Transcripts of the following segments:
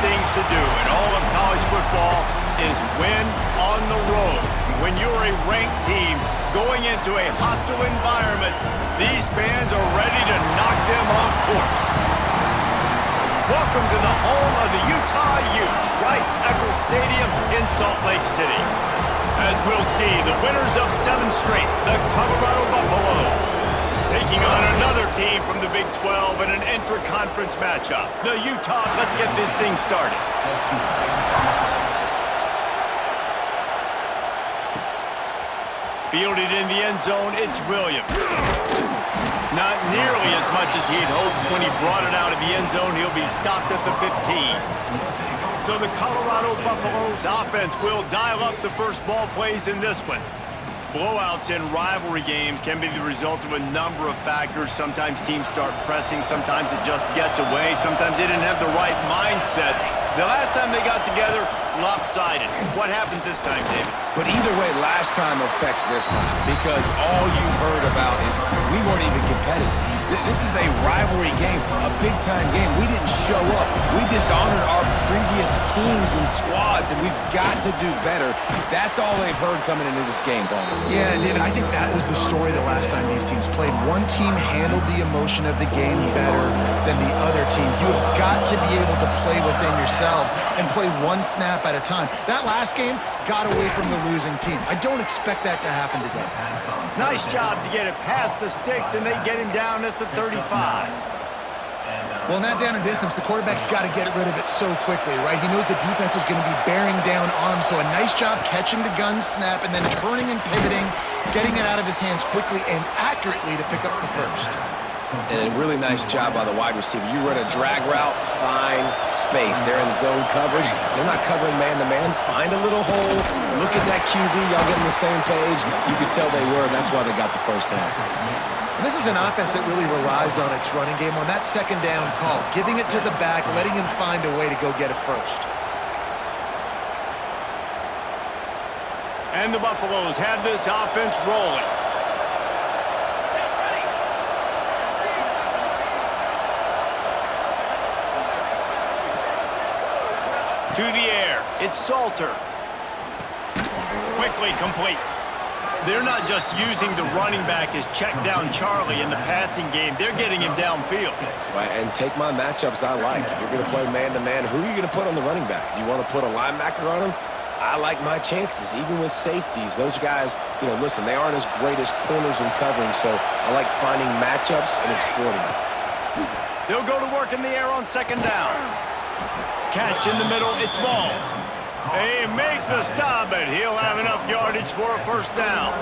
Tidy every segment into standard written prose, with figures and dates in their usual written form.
things to do in all of college football is win on the road. When you're a ranked team going into a hostile environment, these fans are ready to knock them off course. Welcome to the home of the Utah Utes, Rice-Eccles Stadium in Salt Lake City. As we'll see, the winners of 7 straight, the Colorado Buffaloes, taking on another team from the Big 12 in an intra-conference matchup. The Utahs, let's get this thing started. Fielded in the end zone, it's Williams. Not nearly as much as he had hoped when he brought it out of the end zone. He'll be stopped at the 15. So the Colorado Buffaloes offense will dial up the first ball plays in this one. Blowouts in rivalry games can be the result of a number of factors. Sometimes teams start pressing. Sometimes it just gets away. Sometimes they didn't have the right mindset. The last time they got together, lopsided. What happens this time, David? But either way, last time affects this time because all you've heard about is we weren't even competitive. This is a rivalry game, a big-time game. We didn't show up. We dishonored our previous teams and squads, and we've got to do better. That's all they've heard coming into this game, Paul. Yeah, David, I think that was the story the last time these teams played. One team handled the emotion of the game better than the other team. You have got to be able to play within yourselves and play one snap at a time. That last game got away from the losing team. I don't expect that to happen today. Nice job to get it past the sticks, and they get him down at the 35. Well, in that down and distance, the quarterback's got to get rid of it so quickly, right? He knows the defense is going to be bearing down on him, so a nice job catching the gun snap and then turning and pivoting, getting it out of his hands quickly and accurately to pick up the first. And a really nice job by the wide receiver. You run a drag route, find space. They're in zone coverage. They're not covering man-to-man. Find a little hole. Look at that QB. Y'all get on the same page. You could tell they were, and that's why they got the first down. And this is an offense that really relies on its running game on that second down call, giving it to the back, letting him find a way to go get a first. And the Buffaloes have this offense rolling. To the air, it's Salter. Quickly complete. They're not just using the running back as check down Charlie in the passing game. They're getting him downfield. Right, and take my matchups I like. If you're going to play man-to-man, who are you going to put on the running back? You want to put a linebacker on him? I like my chances, even with safeties. Those guys, listen, they aren't as great as corners in covering, so I like finding matchups and exploiting them. They'll go to work in the air on second down. Catch in the middle, it's Smalls. They make the stop, but he'll have enough yardage for a first down.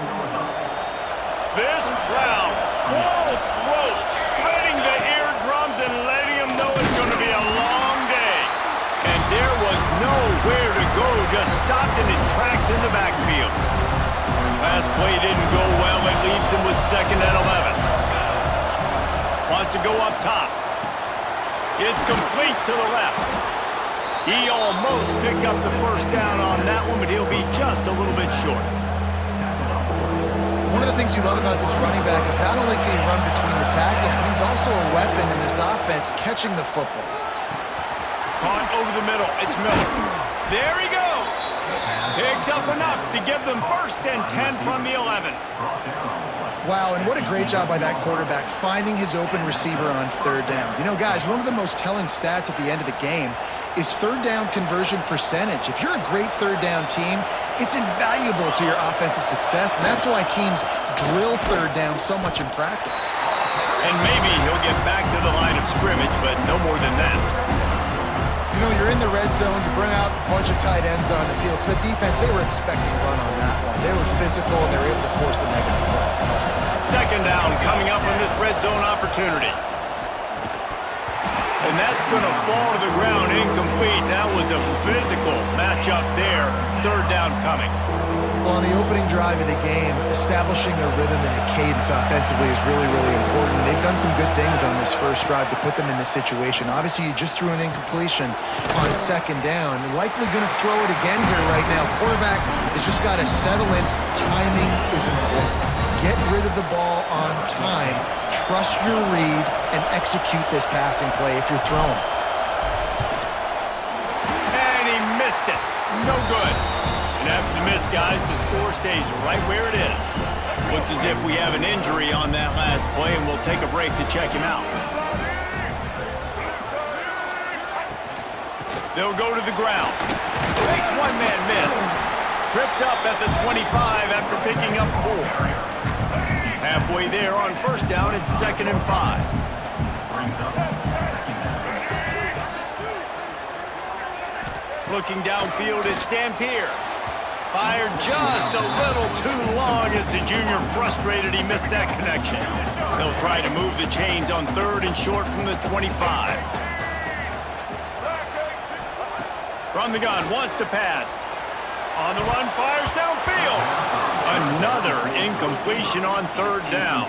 This crowd, full throat, spreading the eardrums and letting them know it's going to be a long day. And there was nowhere to go, just stopped in his tracks in the backfield. Last play didn't go well, it leaves him with second and 11. Wants to go up top. It's complete to the left. He almost picked up the first down on that one, but he'll be just a little bit short. One of the things you love about this running back is not only can he run between the tackles, but he's also a weapon in this offense catching the football. Caught over the middle, it's Miller. There he goes. Picks up enough to give them first and 10 from the 11. Wow, and what a great job by that quarterback finding his open receiver on third down. Guys, one of the most telling stats at the end of the game is third down conversion percentage. If you're a great third down team, it's invaluable to your offensive success, and that's why teams drill third down so much in practice. And maybe he'll get back to the line of scrimmage, but no more than that. You're in the red zone, you bring out a bunch of tight ends on the field. So the defense, they were expecting a run on that one. They were physical, and they were able to force the negative play. Second down coming up on this red zone opportunity. And that's going to fall to the ground incomplete. That was a physical matchup there. Third down coming. Well, on the opening drive of the game, establishing a rhythm and a cadence offensively is really, really important. They've done some good things on this first drive to put them in this situation. Obviously, you just threw an incompletion on second down. Likely going to throw it again here right now. Quarterback has just got to settle in. Timing is important. Get rid of the ball on time. Trust your read and execute this passing play if you're throwing. missed it. No good. And after the miss, guys, the score stays right where it is. Looks as if we have an injury on that last play, and we'll take a break to check him out. They'll go to the ground. Makes one man miss. Tripped up at the 25 after picking up 4. Halfway there on first down, it's 2nd and 5. Looking downfield, it's Dampier. Fired just a little too long as the junior frustrated he missed that connection. They'll try to move the chains on 3rd and short from the 25. From the gun, wants to pass. On the run, fires downfield. Another incompletion on 3rd down.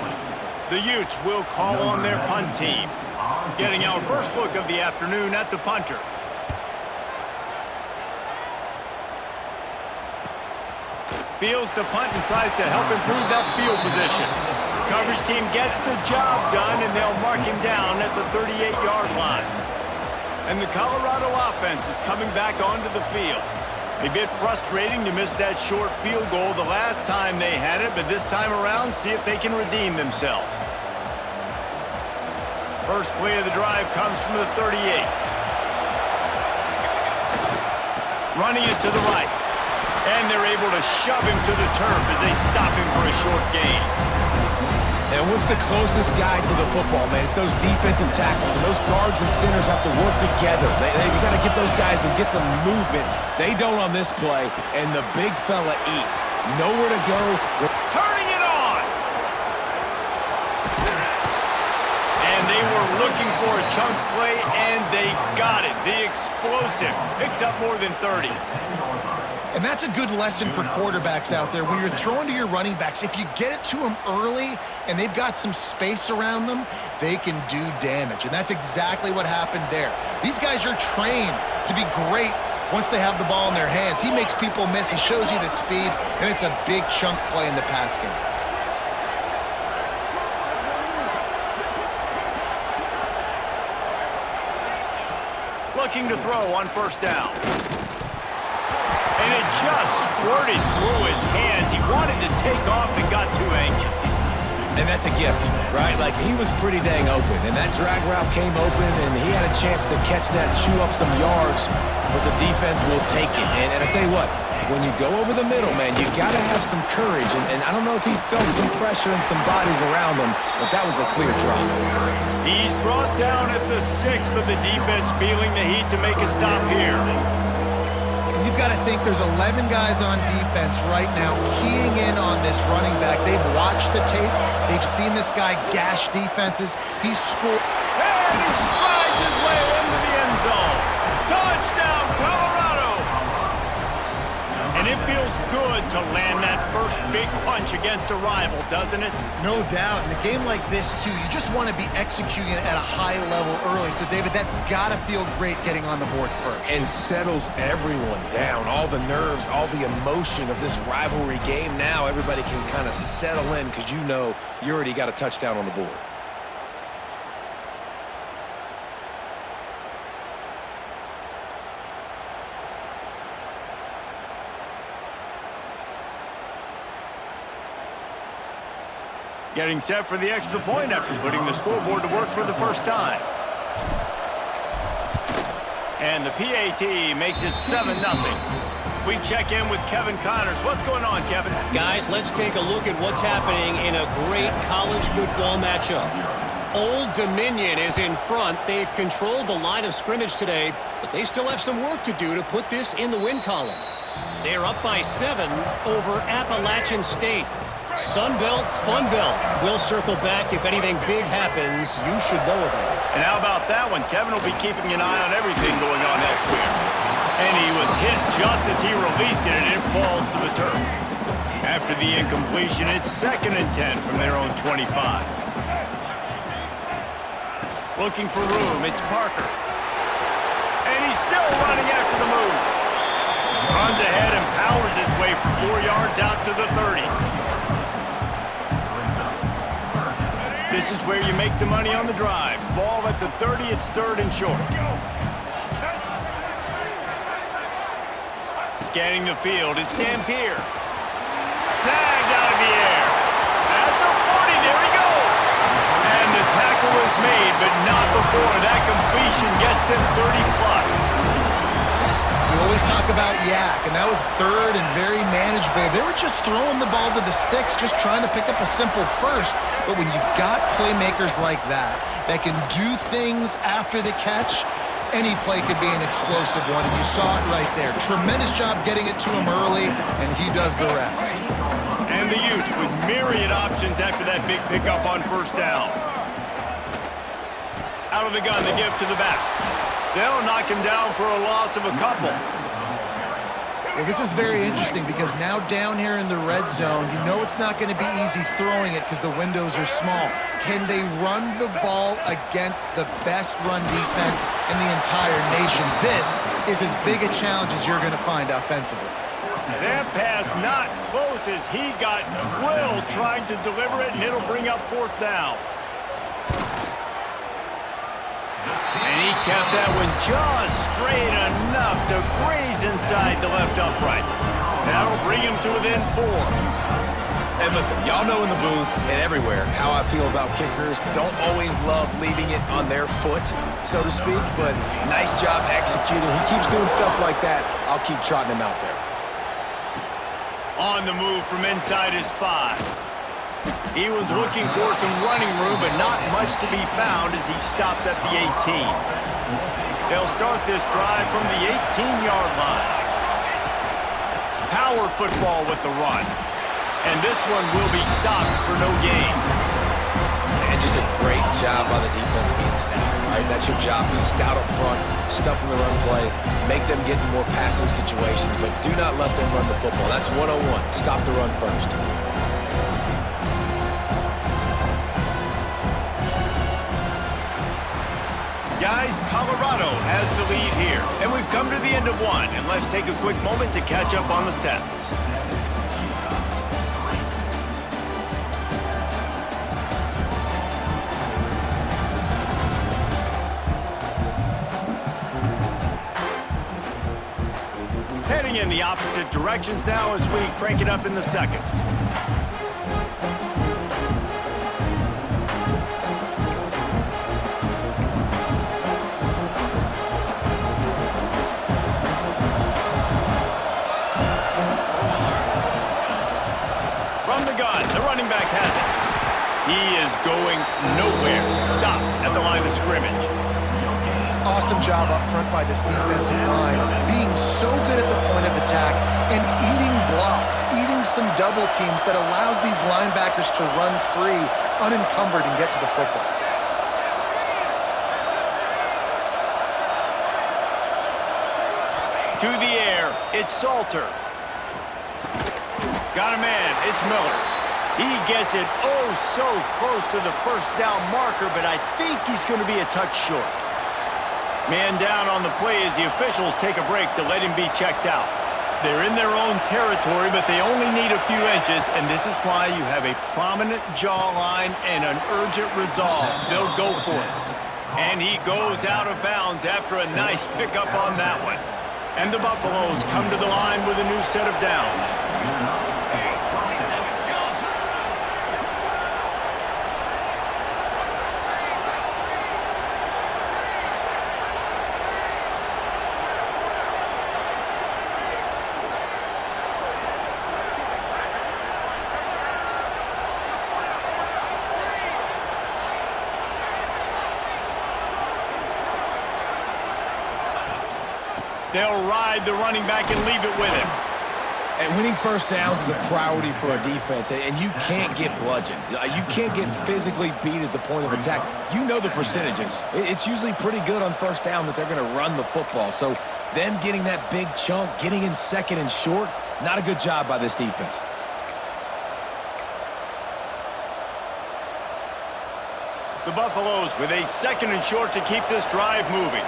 The Utes will call on their punt team. Getting our first look of the afternoon at the punter. Fields to punt and tries to help improve that field position. Coverage team gets the job done, and they'll mark him down at the 38-yard line. And the Colorado offense is coming back onto the field. A bit frustrating to miss that short field goal the last time they had it, but this time around, see if they can redeem themselves. First play of the drive comes from the 38. Running it to the right. And they're able to shove him to the turf as they stop him for a short gain. And what's the closest guy to the football, man? It's those defensive tackles, and those guards and centers have to work together. You got to get those guys and get some movement. They don't on this play, and the big fella eats. Nowhere to go. Turning it on! And they were looking for a chunk play, and they got it. The explosive picks up more than 30. And that's a good lesson for quarterbacks out there. When you're throwing to your running backs, if you get it to them early and they've got some space around them, they can do damage. And that's exactly what happened there. These guys are trained to be great once they have the ball in their hands. He makes people miss. He shows you the speed, and it's a big chunk play in the pass game. Looking to throw on first down. And it just squirted through his hands. He wanted to take off and got too anxious. And that's a gift, right? Like, he was pretty dang open, and that drag route came open, and he had a chance to catch that, chew up some yards, but the defense will take it. And I tell you what, when you go over the middle, man, you got to have some courage. And I don't know if he felt some pressure and some bodies around him, but that was a clear drop. He's brought down at the 6, but the defense feeling the heat to make a stop here. You've got to think there's 11 guys on defense right now keying in on this running back. They've watched the tape. They've seen this guy gash defenses. He's scored. And he strides his way into the end zone. Touchdown, Colorado! And it feels good to land that first big punch against a rival, doesn't it? No doubt. In a game like this, too, you just want to be executing at a high level early. So, David, that's got to feel great getting on the board first. And settles everyone down. All the nerves, all the emotion of this rivalry game. Now everybody can kind of settle in because you know you already got a touchdown on the board. Getting set for the extra point after putting the scoreboard to work for the first time. And the PAT makes it 7-0. We check in with Kevin Connors. What's going on, Kevin? Guys, let's take a look at what's happening in a great college football matchup. Old Dominion is in front. They've controlled the line of scrimmage today, but they still have some work to do to put this in the win column. They're up by 7 over Appalachian State. Sunbelt, Funbelt. We'll circle back if anything big happens. You should know about it. And how about that one? Kevin will be keeping an eye on everything going on elsewhere. And he was hit just as he released it, and it falls to the turf. After the incompletion, it's 2nd and 10 from their own 25. Looking for room, it's Parker. And he's still running after the move. Runs ahead and powers his way for 4 yards out to the 30. This is where you make the money on the drives. Ball at the 30, it's 3rd and short. scanning the field. It's Gampier. Snagged out of the air. At the 40, there he goes. And the tackle is made, but not before that completion gets them 30-plus. We always talk about yak, and that was third and very manageable. They were just throwing the ball to the sticks, just trying to pick up a simple first. But when you've got playmakers like that can do things after the catch, any play could be an explosive one, and you saw it right there. Tremendous job getting it to him early, and he does the rest. And the Utes with myriad options after that big pickup on first down. Out of the gun, the give to the back. They'll knock him down for a loss of a couple. Well, this is very interesting because now down here in the red zone, you know it's not going to be easy throwing it because the windows are small. Can they run the ball against the best run defense in the entire nation? This is as big a challenge as you're going to find offensively. That pass not close as he got drilled trying to deliver it, and it'll bring up fourth down. And he kept that one just straight enough to graze inside the left upright. That'll bring him to within 4. And listen, y'all know in the booth and everywhere how I feel about kickers. Don't always love leaving it on their foot, so to speak, but nice job executing. He keeps doing stuff like that. I'll keep trotting him out there. On the move from inside his 5. He was looking for some running room, but not much to be found as he stopped at the 18. They'll start this drive from the 18-yard line. Power football with the run. And this one will be stopped for no gain. And just a great job by the defense being stout. All right, that's your job. Be stout up front, stuff in the run play, make them get in more passing situations, but do not let them run the football. That's 101. Stop the run first. Guys, Colorado has the lead here. And we've come to the end of one. And let's take a quick moment to catch up on the stats. Heading in the opposite directions now as we crank it up in the second. From the gun, the running back has it. He is going nowhere. Stop at the line of scrimmage. Awesome job up front by this defensive line, being so good at the point of attack and eating blocks, eating some double teams that allows these linebackers to run free, unencumbered, and get to the football. To the air, it's Salter. Got a man, it's Miller. He gets it oh so close to the first down marker, but I think he's going to be a touch short. Man down on the play as the officials take a break to let him be checked out. They're in their own territory, but they only need a few inches, and this is why you have a prominent jawline and an urgent resolve. They'll go for it. And he goes out of bounds after a nice pickup on that one. And the Buffaloes come to the line with a new set of downs. They'll ride the running back and leave it with him. And winning first downs is a priority for a defense, and you can't get bludgeoned. You can't get physically beat at the point of attack. You know the percentages. It's usually pretty good on first down that they're going to run the football. So them getting that big chunk, getting in second and short, not a good job by this defense. The Buffaloes with a second and short to keep this drive moving.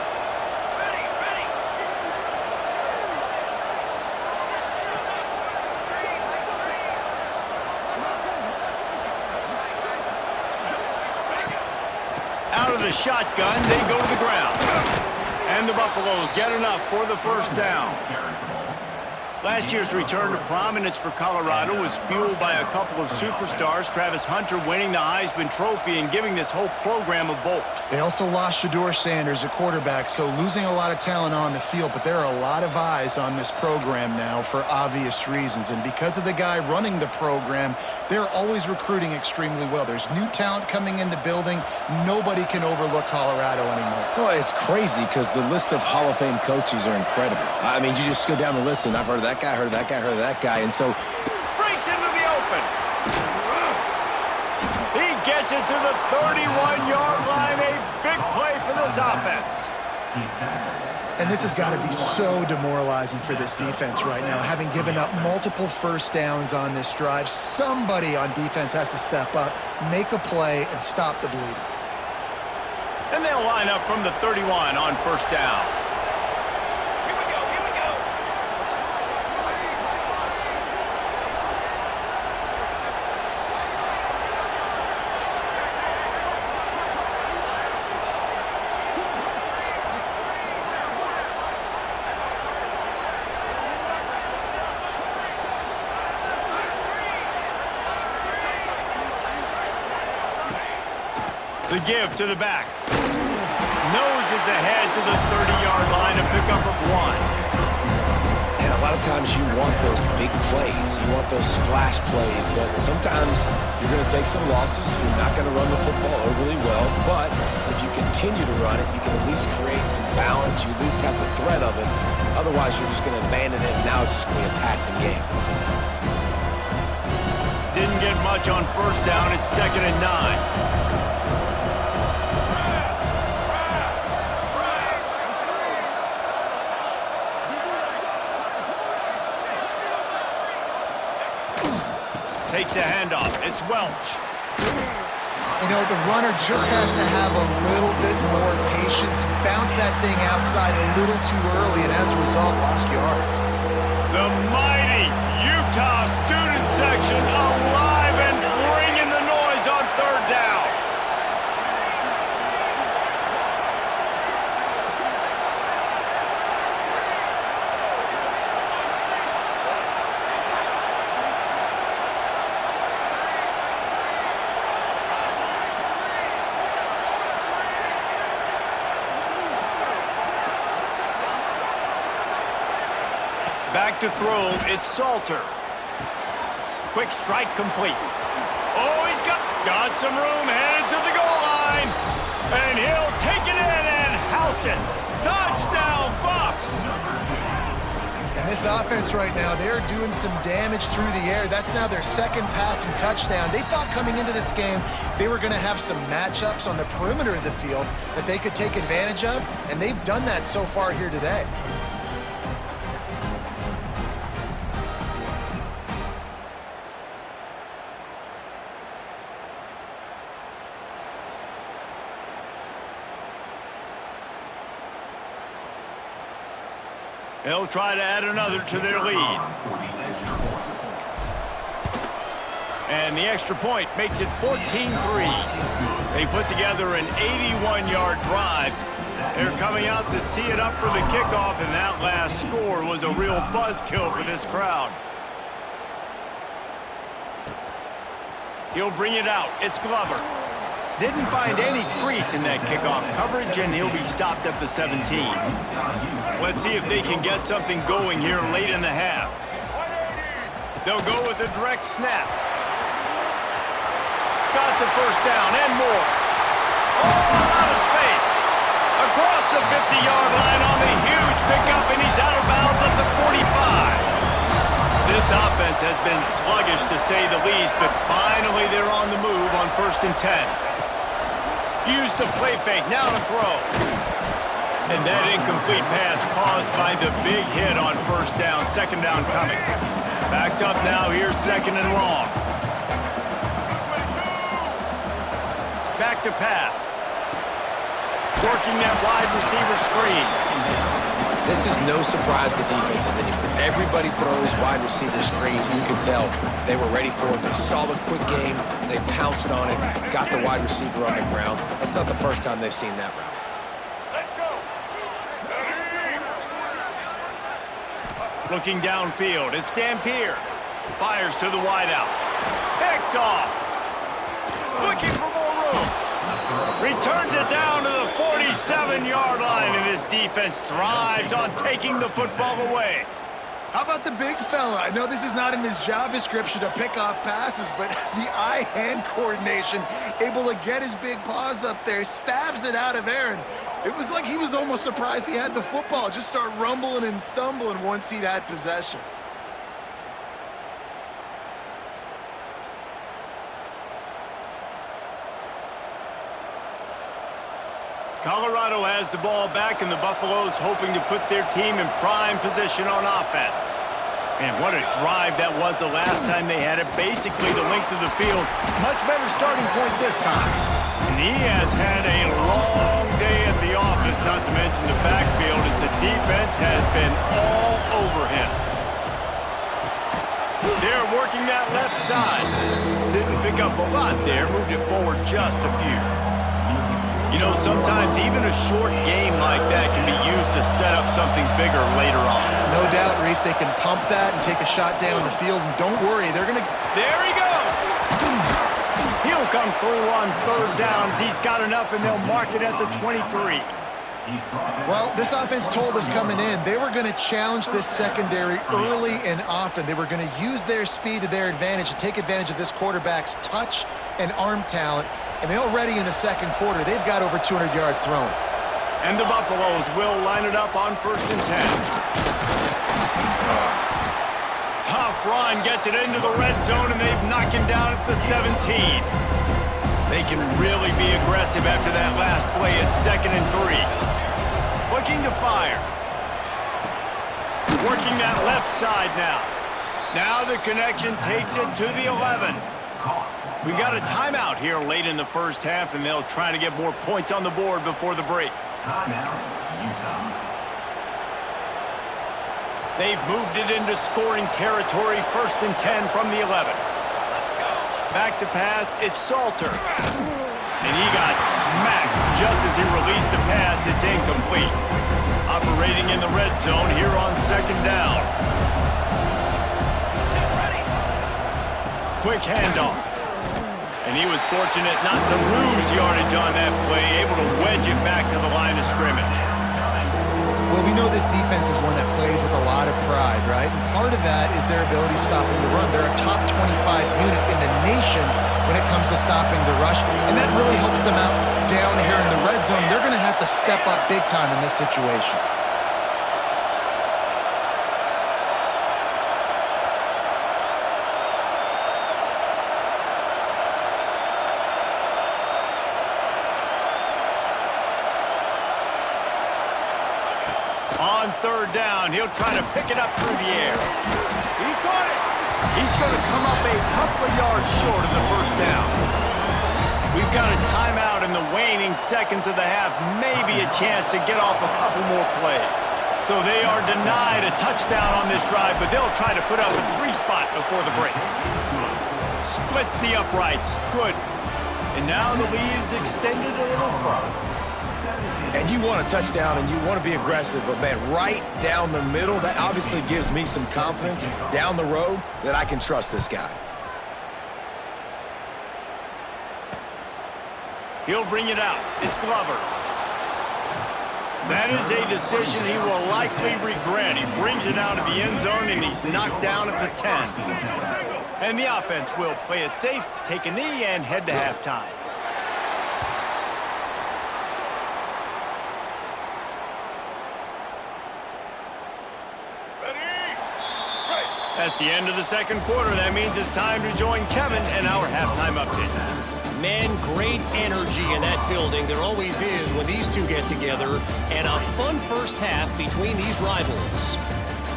Out of the shotgun, they go to the ground. And the Buffaloes get enough for the first down. Last year's return to prominence for Colorado was fueled by a couple of superstars, Travis Hunter winning the Heisman Trophy and giving this whole program a bolt. They also lost Shedeur Sanders, a quarterback, so losing a lot of talent on the field, but there are a lot of eyes on this program now for obvious reasons. And because of the guy running the program, they're always recruiting extremely well. There's new talent coming in the building. Nobody can overlook Colorado anymore. Well, it's crazy because the list of Hall of Fame coaches are incredible. I mean, you just go down the list, and I've heard of that guy, heard of that guy, heard of that guy, and so... Breaks into the open. He gets it to the 31-yard line. A big play for this offense. And this has got to be so demoralizing for this defense right now. Having given up multiple first downs on this drive, somebody on defense has to step up, make a play, and stop the bleeding. And they'll line up from the 31 on first down. The give to the back. Noses ahead to the 30-yard line, a pickup of 1. And a lot of times you want those big plays. You want those splash plays, but sometimes you're going to take some losses. You're not going to run the football overly well, but if you continue to run it, you can at least create some balance. You at least have the threat of it. Otherwise, you're just going to abandon it, and now it's just going to be a passing game. Didn't get much on first down. It's 2nd and 9. Takes the handoff. It's Welch. You know, the runner just has to have a little bit more patience. Bounce that thing outside a little too early, and as a result, lost yards. The mighty Utah student section alive and bringing the noise on third down. Back to throw, it's Salter. Quick strike complete. Oh, he's got some room, headed to the goal line. And he'll take it in and house it. Touchdown, Buffs! And this offense right now, they're doing some damage through the air. That's now their second passing touchdown. They thought coming into this game they were going to have some matchups on the perimeter of the field that they could take advantage of, and they've done that so far here today. They'll try to add another to their lead. And the extra point makes it 14-3. They put together an 81-yard drive. They're coming out to tee it up for the kickoff, and that last score was a real buzzkill for this crowd. He'll bring it out. It's Glover. Didn't find any crease in that kickoff coverage, and he'll be stopped at the 17. Let's see if they can get something going here late in the half. They'll go with a direct snap. Got the first down and more. Oh, out of space. Across the 50-yard line on the huge pickup, and he's out of bounds at the 45. This offense has been sluggish to say the least, but finally they're on the move on 1st and 10. Use the play fake, now to throw. And that incomplete pass caused by the big hit on first down, 2nd down coming. Backed up now, here's 2nd and long. Back to pass. Working that wide receiver screen. This is no surprise to defenses anymore. Everybody throws wide receiver screens. You can tell they were ready for it. They saw the quick game. They pounced on it, got the wide receiver on the ground. That's not the first time they've seen that route. Looking downfield, it's Dampier. Fires to the wideout. Picked off. Looking for more room. Returns it down to the 47-yard line, and his defense thrives on taking the football away. How about the big fella? I know this is not in his job description to pick off passes, but the eye-hand coordination, able to get his big paws up there, stabs it out of Aaron. It was like he was almost surprised he had the football, just start rumbling and stumbling once he had possession. Colorado has the ball back, and the Buffaloes hoping to put their team in prime position on offense. And what a drive that was the last time they had it, basically the length of the field. Much better starting point this time. And he has had a long day at the office, not to mention the backfield, as the defense has been all over him. They're working that left side. Didn't pick up a lot there, moved it forward just a few. You know, sometimes even a short game like that can be used to set up something bigger later on. No doubt, Reese, they can pump that and take a shot down the field, and don't worry, they're going to... There he goes! He'll come through on third downs. He's got enough, and they'll mark it at the 23. Well, this offense told us coming in, they were going to challenge this secondary early and often. They were going to use their speed to their advantage and take advantage of this quarterback's touch and arm talent. And already in the second quarter, they've got over 200 yards thrown. And the Buffaloes will line it up on 1st and 10. Tough run gets it into the red zone, and they've knocked him down at the 17. They can really be aggressive after that last play at 2nd and 3. Looking to fire. Working that left side now. Now the connection takes it to the 11. We've got a timeout here late in the first half, and they'll try to get more points on the board before the break. Timeout, Utah. They've moved it into scoring territory, 1st and 10 from the 11. Back to pass, it's Salter. And he got smacked just as he released the pass. It's incomplete. Operating in the red zone here on 2nd down. Quick handoff. And he was fortunate not to lose yardage on that play, able to wedge it back to the line of scrimmage. Well, we know this defense is one that plays with a lot of pride, right? And part of that is their ability stopping the run. They're a top 25 unit in the nation when it comes to stopping the rush, and that really helps them out down here in the red zone. They're going to have to step up big time in this situation. On 3rd down, he'll try to pick it up through the air. He caught it. He's going to come up a couple of yards short of the 1st down. We've got a timeout in the waning seconds of the half, maybe a chance to get off a couple more plays. So they are denied a touchdown on this drive, but they'll try to put up a 3-spot before the break. Splits the uprights. Good. And now the lead is extended a little further. And you want a touchdown and you want to be aggressive, but man, right down the middle, that obviously gives me some confidence down the road that I can trust this guy. He'll bring it out. It's Glover. That is a decision he will likely regret. He brings it out of the end zone, and he's knocked down at the 10. And the offense will play it safe, take a knee, and head to halftime. That's the end of the second quarter. That means it's time to join Kevin and our halftime update. Man, great energy in that building. There always is when these two get together. And a fun first half between these rivals.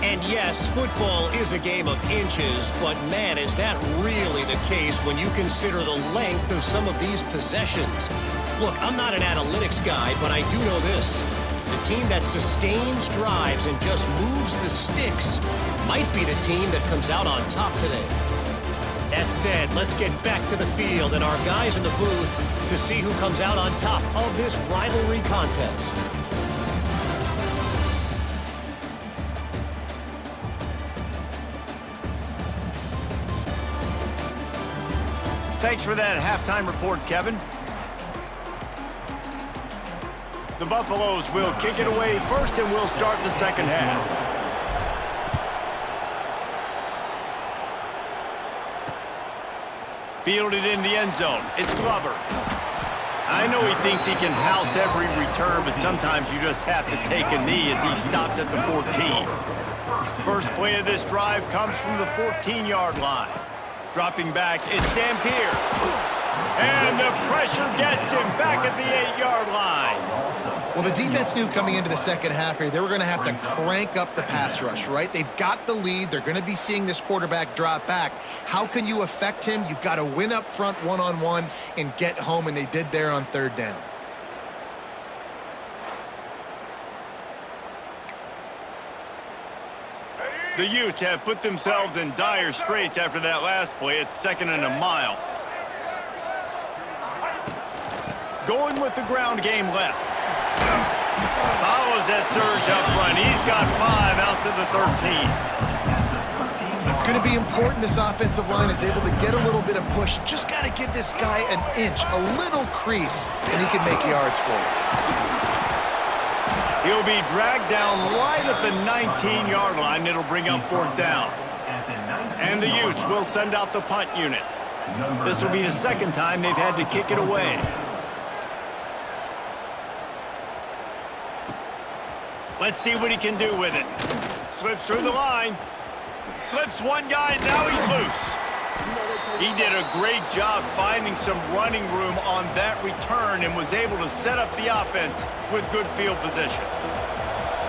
And yes, football is a game of inches, but man, is that really the case when you consider the length of some of these possessions. Look, I'm not an analytics guy, but I do know this. The team that sustains drives and just moves the sticks might be the team that comes out on top today. That said, let's get back to the field and our guys in the booth to see who comes out on top of this rivalry contest. Thanks for that halftime report, Kevin. The Buffaloes will kick it away first, and we'll start the second half. Fielded in the end zone. It's Glover. I know he thinks he can house every return, but sometimes you just have to take a knee as he stopped at the 14. First play of this drive comes from the 14-yard line. Dropping back, it's Dampier. And the pressure gets him back at the 8-yard line. Well, the defense knew coming into the second half here they were going to have to crank up the pass rush, right? They've got the lead. They're going to be seeing this quarterback drop back. How can you affect him? You've got to win up front one-on-one and get home, and they did there on third down. The Utes have put themselves in dire straits after that last play. It's 2nd and a mile. Going with the ground game left. Follows that surge up front. He's got 5 out to the 13. It's going to be important this offensive line is able to get a little bit of push. Just got to give this guy an inch, a little crease, and he can make yards for you. He'll be dragged down right at the 19-yard line. It'll bring up 4th down. And the Utes will send out the punt unit. This will be the second time they've had to kick it away. Let's see what he can do with it. Slips through the line. Slips one guy, now he's loose. He did a great job finding some running room on that return and was able to set up the offense with good field position.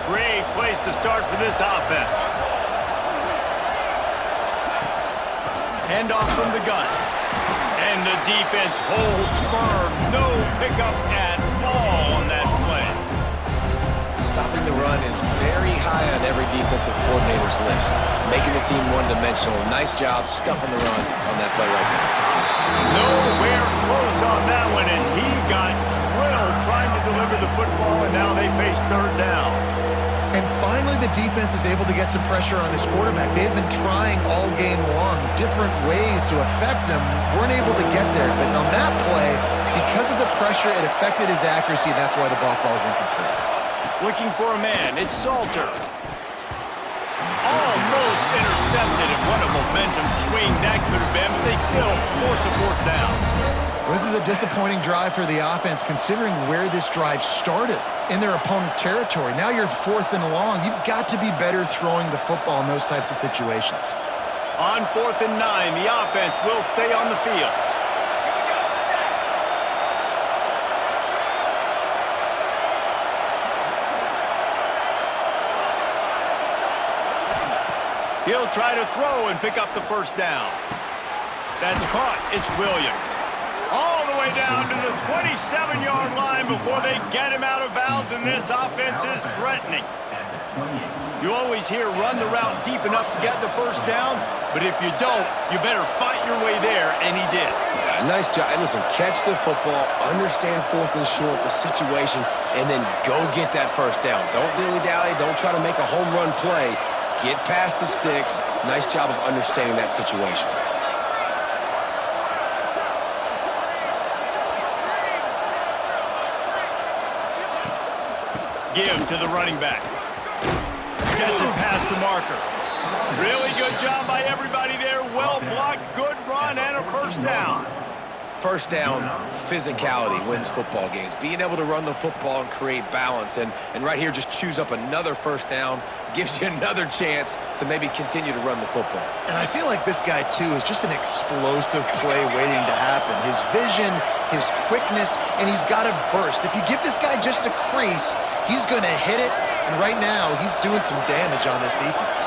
Great place to start for this offense. Handoff from the gun. And the defense holds firm. No pickup at all on that play. Stopping the run is very high on every defensive coordinator's list. Making the team one-dimensional. Nice job stuffing the run on that play right there. Nowhere close on that one as he got drilled trying to deliver the football, and now they face third down. And finally, the defense is able to get some pressure on this quarterback. They've been trying all game long different ways to affect him. Weren't able to get there, but on that play, because of the pressure, it affected his accuracy, and that's why the ball falls incomplete. Looking for a man, it's Salter. Almost intercepted, and what a momentum swing that could have been, but they still force a 4th down. This is a disappointing drive for the offense, considering where this drive started in their opponent territory. Now you're 4th and long. You've got to be better throwing the football in those types of situations. On 4th and 9, the offense will stay on the field. He'll try to throw and pick up the 1st down. That's caught. It's Williams. All the way down to the 27-yard line before they get him out of bounds, and this offense is threatening. You always hear run the route deep enough to get the 1st down, but if you don't, you better fight your way there, and he did. Yeah, nice job. Hey, listen, catch the football, understand 4th and short, the situation, and then go get that 1st down. Don't dilly-dally. Don't try to make a home run play. Get past the sticks. Nice job of understanding that situation. Give to the running back. Gets it past the marker. Really good job by everybody there. Well blocked, good run, and a 1st down. 1st down, physicality wins football games. Being able to run the football and create balance. And right here, just choose up another 1st down. Gives you another chance to maybe continue to run the football. And I feel like this guy, too, is just an explosive play waiting to happen. His vision, his quickness, and he's got a burst. If you give this guy just a crease, he's going to hit it. And right now, he's doing some damage on this defense.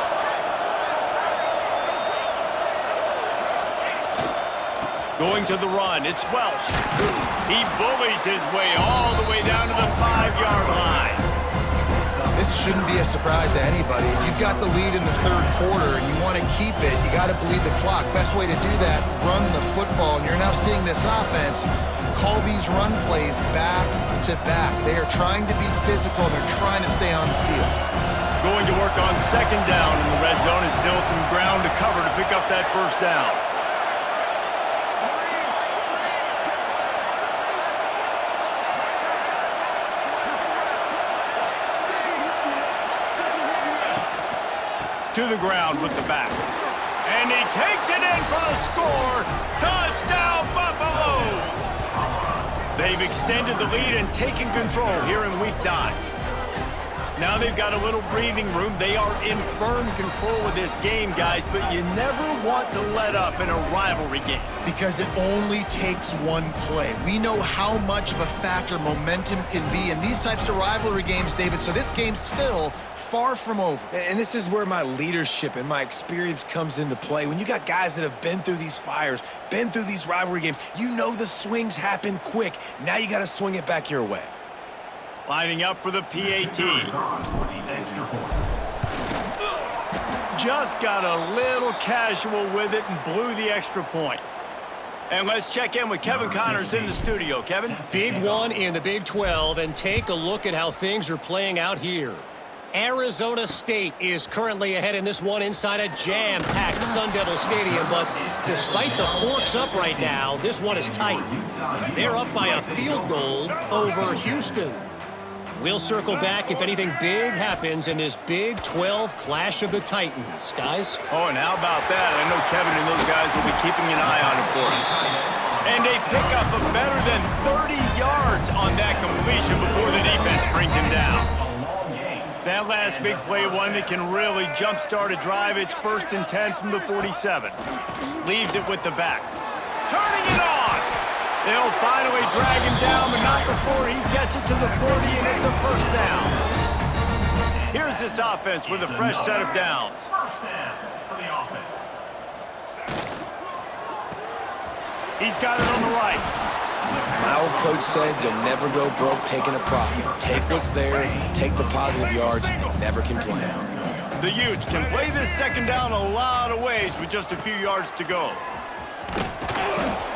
Going to the run, it's Welsh. He bullies his way all the way down to the 5-yard line. This shouldn't be a surprise to anybody. If you've got the lead in the 3rd quarter and you want to keep it, you got to bleed the clock. Best way to do that, run the football. And you're now seeing this offense call these run plays back to back. They are trying to be physical. They're trying to stay on the field. Going to work on 2nd down in the red zone. Is still some ground to cover to pick up that 1st down. To the ground with the back. And he takes it in for the score. Touchdown, Buffaloes! They've extended the lead and taken control here in Week 9. Now they've got a little breathing room. They are in firm control of this game, guys, but you never want to let up in a rivalry game. Because it only takes one play. We know how much of a factor momentum can be in these types of rivalry games, David, so this game's still far from over. And this is where my leadership and my experience comes into play. When you got guys that have been through these fires, been through these rivalry games, you know the swings happen quick. Now you got to swing it back your way. Lining up for the PAT. Just got a little casual with it and blew the extra point. And let's check in with Kevin Connors in the studio. Kevin? Big one in the Big 12, and take a look at how things are playing out here. Arizona State is currently ahead in this one inside a jam-packed Sun Devil Stadium, but despite the forks up right now, this one is tight. They're up by a field goal over Houston. We'll circle back if anything big happens in this Big 12 Clash of the Titans. Guys? Oh, and how about that? I know Kevin and those guys will be keeping an eye on it for us. And they pick up a better than 30 yards on that completion before the defense brings him down. That last big play, one that can really jumpstart a drive. It's 1st and 10 from the 47. Leaves it with the back. Turning it on! They'll finally drag him down, but not before he gets it to the 40, and it's a first down. Here's this offense with a fresh set of downs. He's got it on the right. My old coach said you'll never go broke taking a profit. Take what's there, take the positive yards, and never complain. The Utes can play this second down a lot of ways with just a few yards to go.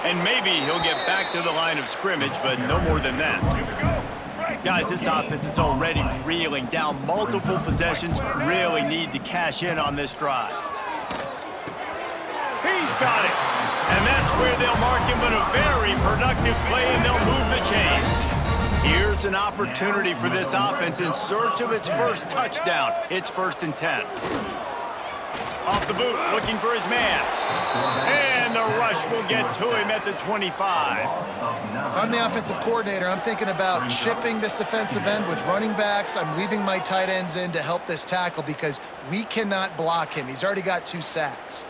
And maybe he'll get back to the line of scrimmage, but no more than that. Guys, this offense is already reeling down multiple possessions. Really need to cash in on this drive. He's got it. And that's where they'll mark him, but a very productive play, and they'll move the chains. Here's an opportunity for this offense in search of its first touchdown. It's 1st and 10. Off the boot, looking for his man. And the rush will get to him at the 25. If I'm the offensive coordinator, I'm thinking about chipping this defensive end with running backs. I'm leaving my tight ends in to help this tackle because we cannot block him. He's already got 2 sacks.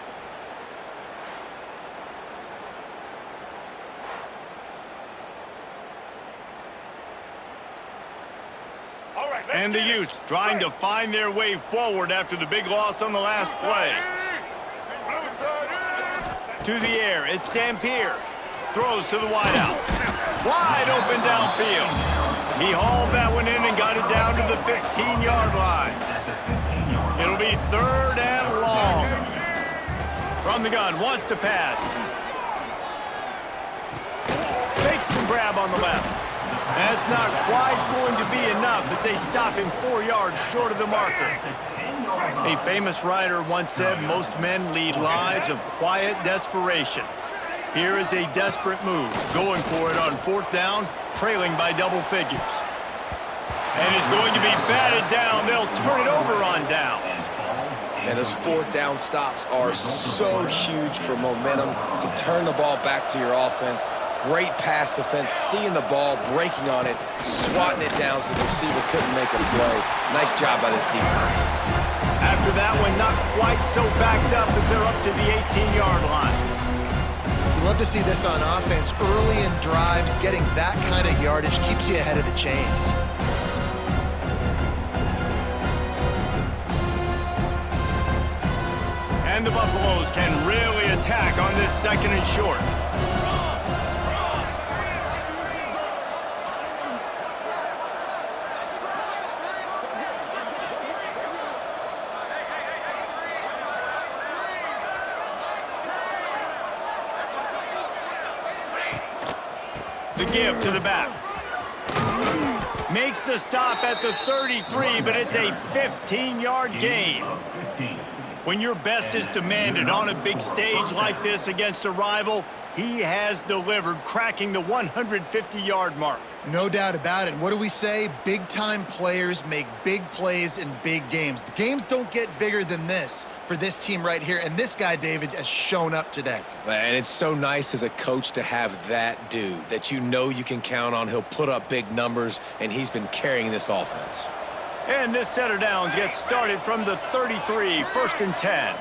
And the Utes trying to find their way forward after the big loss on the last play. To the air, it's Dampier. Throws to the wideout. Wide open downfield. He hauled that one in and got it down to the 15-yard line. It'll be 3rd and long. From the gun, wants to pass. Makes the grab on the left. That's not quite going to be enough as they stop him 4 yards short of the marker. A famous writer once said, most men lead lives of quiet desperation. Here is a desperate move, going for it on 4th down, trailing by double figures. And is going to be batted down. They'll turn it over on downs. And those 4th down stops are so huge for momentum to turn the ball back to your offense. Great pass defense, seeing the ball, breaking on it, swatting it down so the receiver couldn't make a play. Nice job by this defense. After that one, not quite so backed up as they're up to the 18-yard line. You love to see this on offense. Early in drives, getting that kind of yardage keeps you ahead of the chains. And the Buffaloes can really attack on this 2nd and short. The give to the back. Makes the stop at the 33, but it's a 15-yard gain. When your best is demanded on a big stage like this against a rival, he has delivered, cracking the 150-yard mark. No doubt about it. What do we say? Big-time players make big plays in big games. The games don't get bigger than this for this team right here, and this guy, David, has shown up today. And it's so nice as a coach to have that dude that you know you can count on. He'll put up big numbers, and he's been carrying this offense. And this set of downs gets started from the 33, 1st and 10.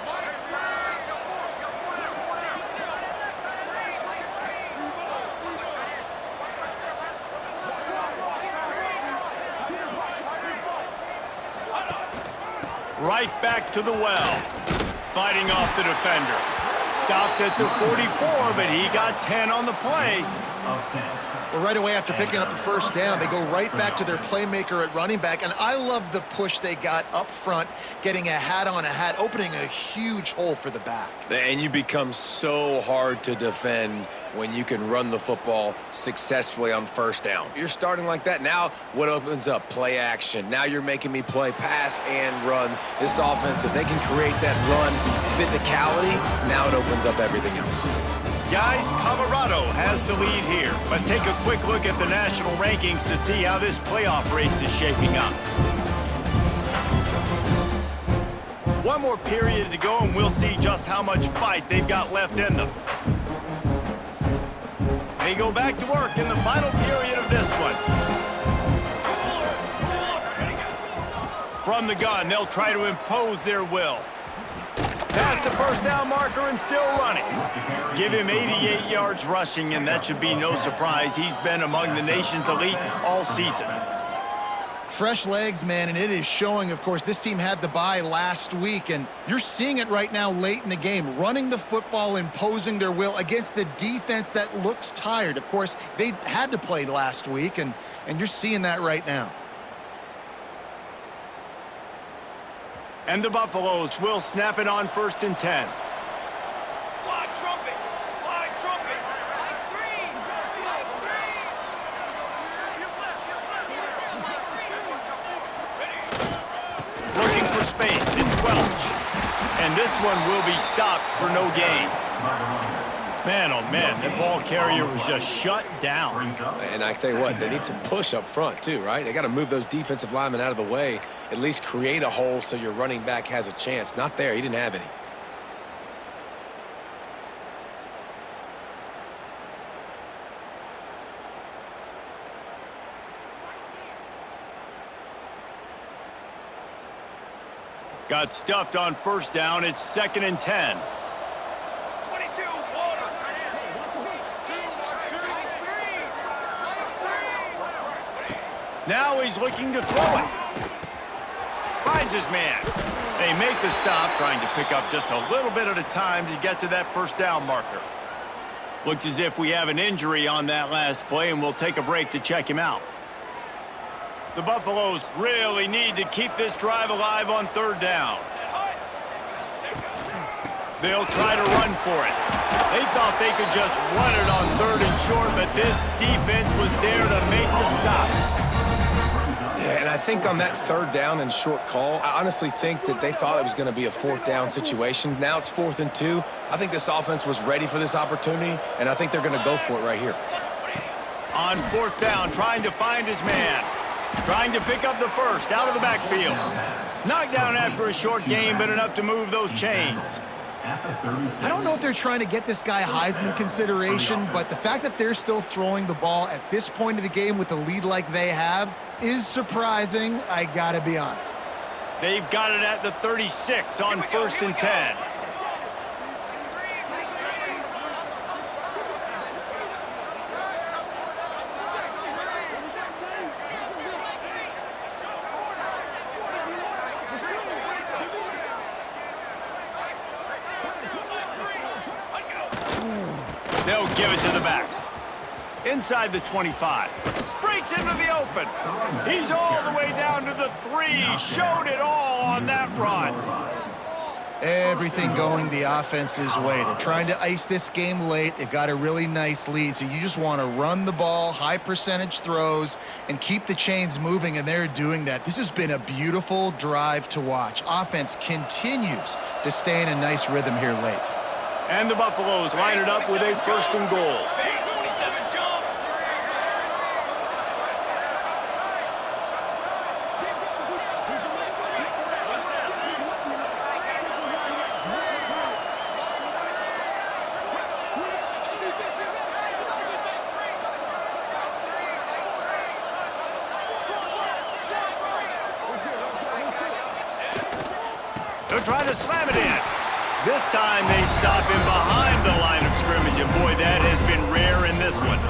Right back to the well. Fighting off the defender. Stopped at the 44, but he got 10 on the play. Well, right away after picking up a first down, they go right back to their playmaker at running back. And I love the push they got up front, getting a hat on a hat, opening a huge hole for the back. And you become so hard to defend when you can run the football successfully on first down. You're starting like that. Now what opens up? Play action. Now you're making me play pass and run. This offense, if they can create that run physicality, now it opens up everything else. Guys, Colorado has the lead here. Let's take a quick look at the national rankings to see how this playoff race is shaping up. One more period to go, and we'll see just how much fight they've got left in them. They go back to work in the final period of this one. From the gun, they'll try to impose their will. Past the first down marker and still running. Give him 88 yards rushing, and that should be no surprise. He's been among the nation's elite all season. Fresh legs, man, and it is showing, of course. This team had the bye last week, and you're seeing it right now late in the game. Running the football, imposing their will against the defense that looks tired. Of course, they had to play last week, and you're seeing that right now. And the Buffaloes will snap it on 1st and 10. Fly trumpet! Fly trumpet! Looking for space, it's Welch. And this one will be stopped for no gain. Man, oh man, that ball carrier was just shut down. And I tell you what, they need some push up front too, right? They got to move those defensive linemen out of the way, at least create a hole so your running back has a chance. Not there, he didn't have any. Got stuffed on first down, it's 2nd and 10. Now he's looking to throw it. Finds his man. They make the stop, trying to pick up just a little bit at a time to get to that first down marker. Looks as if we have an injury on that last play, and we'll take a break to check him out. The Buffaloes really need to keep this drive alive on 3rd down. They'll try to run for it. They thought they could just run it on 3rd and short, but this defense was there to make the stop. Yeah, and I think on that 3rd down and short call, I honestly think that they thought it was going to be a 4th down situation. Now it's 4th and 2. I think this offense was ready for this opportunity, and I think they're going to go for it right here. On 4th down, trying to find his man. Trying to pick up the first out of the backfield. Knocked down after a short game, but enough to move those chains. I don't know if they're trying to get this guy Heisman consideration, but the fact that they're still throwing the ball at this point of the game with a lead like they have is surprising, I gotta be honest. They've got it at the 36 on 1st and 10. They'll give it to the back. Inside the 25. Breaks into the open. He's all the way down to the 3. Showed it all on that run. Everything going the offense's way. They're trying to ice this game late. They've got a really nice lead, so you just want to run the ball, high percentage throws, and keep the chains moving, and they're doing that. This has been a beautiful drive to watch. Offense continues to stay in a nice rhythm here late. And the Buffaloes line it up with a 1st and goal. Base 27 jump. They're trying to slam it in. This time they stop him behind the line of scrimmage, and boy, that has been rare in this one.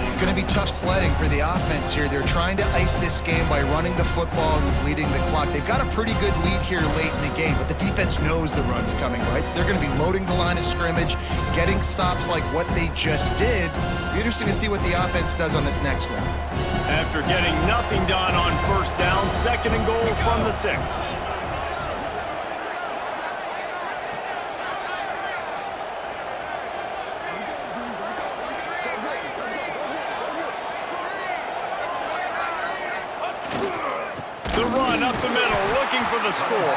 It's going to be tough sledding for the offense here. They're trying to ice this game by running the football and bleeding the clock. They've got a pretty good lead here late in the game, but the defense knows the run's coming, right? So they're going to be loading the line of scrimmage, getting stops like what they just did. Be interesting to see what the offense does on this next one. After getting nothing done on 1st down, 2nd and goal from the 6. The run up the middle, looking for the score.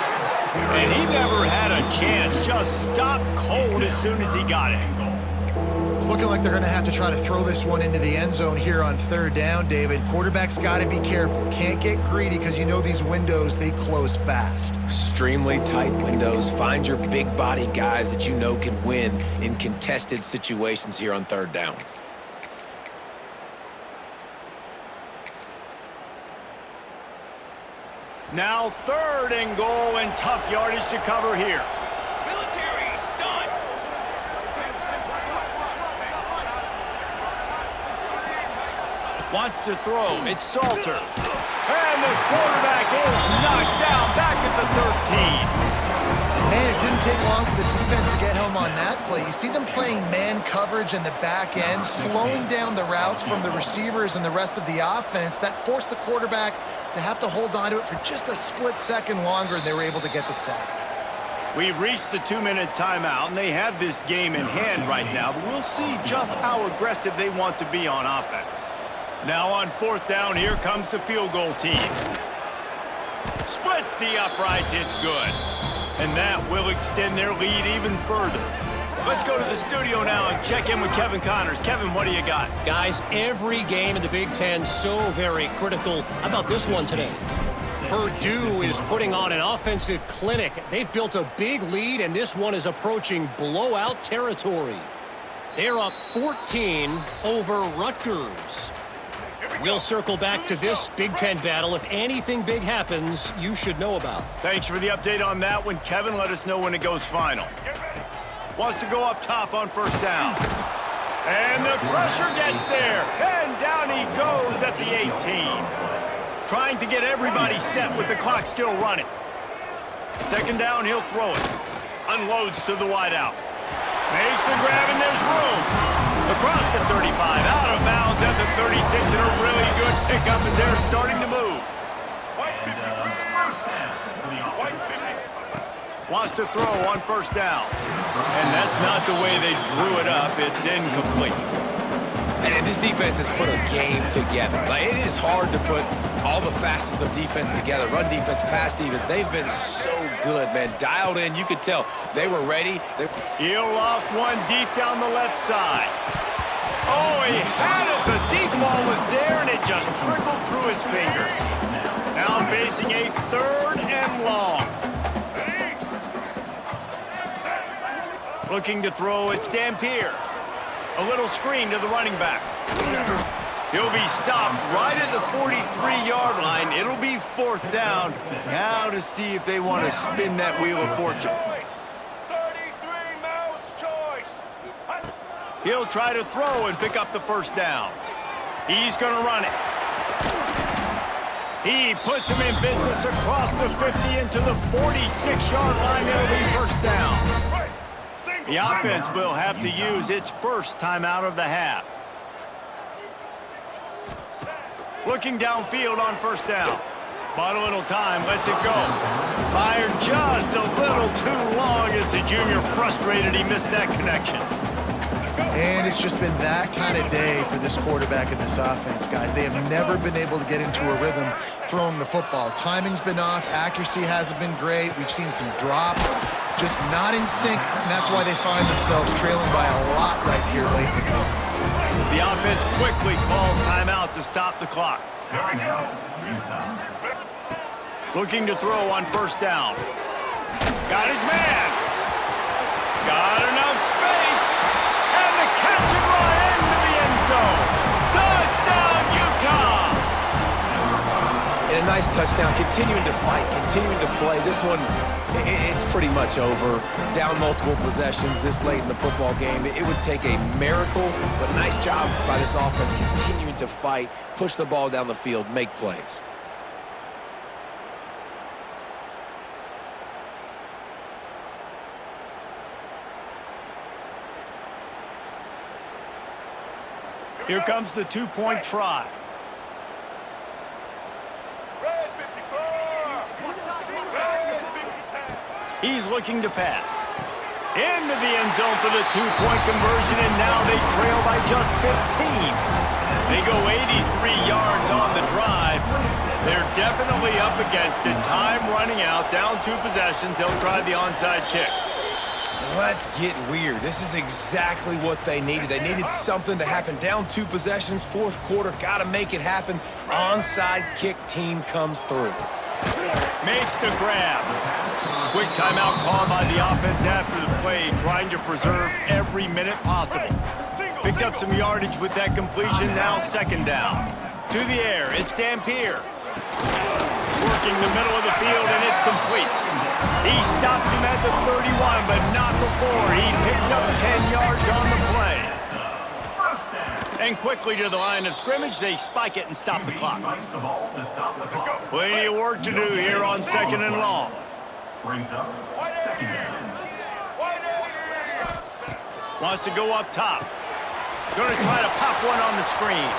And he never had a chance, just stopped cold as soon as he got it. It's looking like they're going to have to try to throw this one into the end zone here on 3rd down, David. Quarterback's got to be careful. Can't get greedy because you know these windows, they close fast. Extremely tight windows. Find your big body guys that you know can win in contested situations here on 3rd down. Now 3rd and goal, and tough yardage to cover here. Military stunt. Wants to throw. It's Salter. And the quarterback is knocked down back at the 13. Man, it didn't take long for the defense to get home on that play. You see them playing man coverage in the back end, slowing down the routes from the receivers and the rest of the offense. That forced the quarterback to have to hold on to it for just a split second longer, and they were able to get the sack. We've reached the 2-minute timeout, and they have this game in hand right now, but we'll see just how aggressive they want to be on offense. Now on 4th down, here comes the field goal team. Splits the uprights, it's good. And that will extend their lead even further. Let's go to the studio now and check in with Kevin Connors. Kevin, what do you got? Guys, every game in the Big Ten so very critical. How about this one today? Purdue is putting on an offensive clinic. They've built a big lead, and this one is approaching blowout territory. They're up 14 over Rutgers. We'll circle back to this Big Ten battle. If anything big happens, you should know about. Thanks for the update on that one, Kevin. Let us know when it goes final. Wants to go up top on 1st down. And the pressure gets there. And down he goes at the 18. Trying to get everybody set with the clock still running. 2nd down, he'll throw it. Unloads to the wideout. Makes the grab, and there's room. Across the 35, out of bounds at the 36, and a really good pickup as they're starting to move. Wants to throw on 1st down. And that's not the way they drew it up. It's incomplete. And this defense has put a game together. Like, it is hard to put all the facets of defense together. Run defense, pass defense. They've been so good, man. Dialed in. You could tell they were ready. He'll loft one deep down the left side. Oh, he had it. The deep ball was there, and it just trickled through his fingers. Now facing a 3rd and long. Looking to throw, it's Dampier. A little screen to the running back. He'll be stopped right at the 43-yard line. It'll be 4th down. Now to see if they want to spin that wheel of fortune. 33 mouse choice. He'll try to throw and pick up the 1st down. He's going to run it. He puts him in business across the 50 into the 46-yard line. It'll be 1st down. The offense will have to use its 1st timeout of the half. Looking downfield on 1st down. Bought a little time, lets it go. Fired just a little too long as the junior frustrated he missed that connection. And it's just been that kind of day for this quarterback and this offense, guys. They have never been able to get into a rhythm throwing the football. Timing's been off. Accuracy hasn't been great. We've seen some drops, just not in sync, and that's why they find themselves trailing by a lot right here late in the game. The offense quickly calls timeout to stop the clock. Timeout, Utah. Looking to throw on first down. Got his man. Got enough space. And the catch and run into the end zone. Touchdown, Utah! And a nice touchdown, continuing to fight, continuing to play. This one, it's pretty much over. Down multiple possessions this late in the football game. It would take a miracle, but nice job by this offense continuing to fight, push the ball down the field, make plays. Here comes the two-point try. Red 54. Red 50. He's looking to pass. Into the end zone for the two-point conversion, and now they trail by just 15. They go 83 yards on the drive. They're definitely up against it. Time running out, down 2 possessions. They'll try the onside kick. Let's get weird. This is exactly what they needed. They needed something to happen. Down 2 possessions, fourth quarter, got to make it happen. Onside kick team comes through. Makes the grab. Quick timeout called by the offense after the play, trying to preserve every minute possible. Picked up some yardage with that completion, now second down. To the air, it's Dampier. Working the middle of the field, and it's complete. He stops him at the 31, but not before. He picks up 10 yards on the play. And quickly to the line of scrimmage, they spike it and stop the clock. Spikes the ball to stop the clock. Plenty of work to do here on second and long. Brings up second down. Wants to go up top. Going to try to pop one on the screen.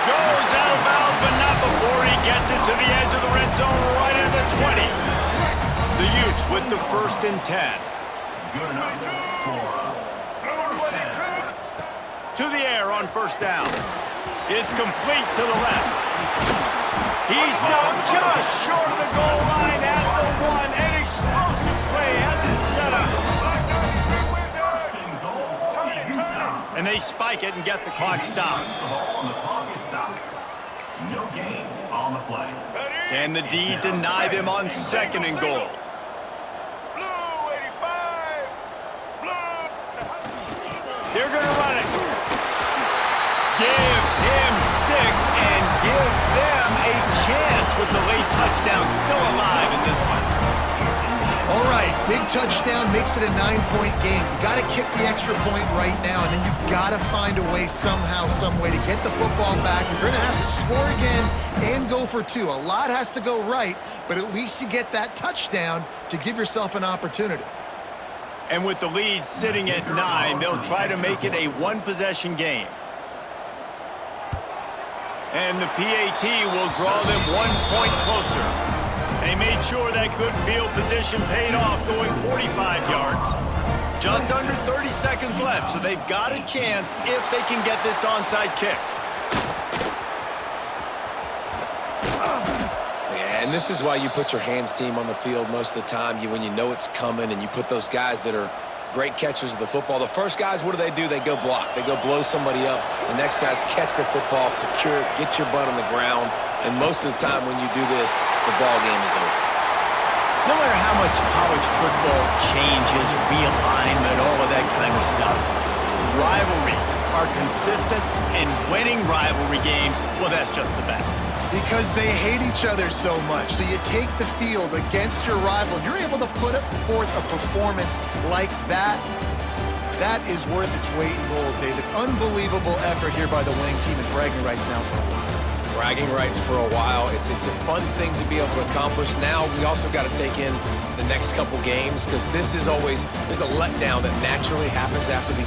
Goes out of bounds, but not before he gets it to the edge of the red zone right at the 20. The Utes with the 1st and 10. Good enough for 10. To the air on first down. It's complete to the left. He's stopped just short of the goal line at the 1. An explosive play has him set up. And they spike it and get the clock stopped. The ball and the clock is stopped. No gain on the play. Can the D deny them on second and goal? Blue 85. Blue. They're going to run it. Give him 6 and give them a chance with the late touchdown still alive in this one. All right, big touchdown makes it a 9-point game. You got to kick the extra point right now, and then you've got to find a way somehow, some way to get the football back. You're going to have to score again and go for 2. A lot has to go right, but at least you get that touchdown to give yourself an opportunity. And with the lead sitting at 9, they'll try to make it a 1-possession game. And the PAT will draw them 1 point closer. They made sure that good field position paid off, going 45 yards. Just under 30 seconds left, so they've got a chance if they can get this onside kick. Yeah, and this is why you put your hands team on the field most of the time. When you know it's coming, and you put those guys that are great catchers of the football. The first guys, what do? They go block. They go blow somebody up. The next guys catch the football, secure it, get your butt on the ground. And most of the time when you do this, the ball game is over. No matter how much college football changes, realignment, all of that kind of stuff, rivalries are consistent, and winning rivalry games, well, that's just the best. Because they hate each other so much. So you take the field against your rival. You're able to put forth a performance like that. That is worth its weight in gold, David. Unbelievable effort here by the winning team, and bragging rights now for a while. Bragging rights for a while. It's a fun thing to be able to accomplish. Now we also got to take in the next couple games, because this is always, there's a letdown that naturally happens after these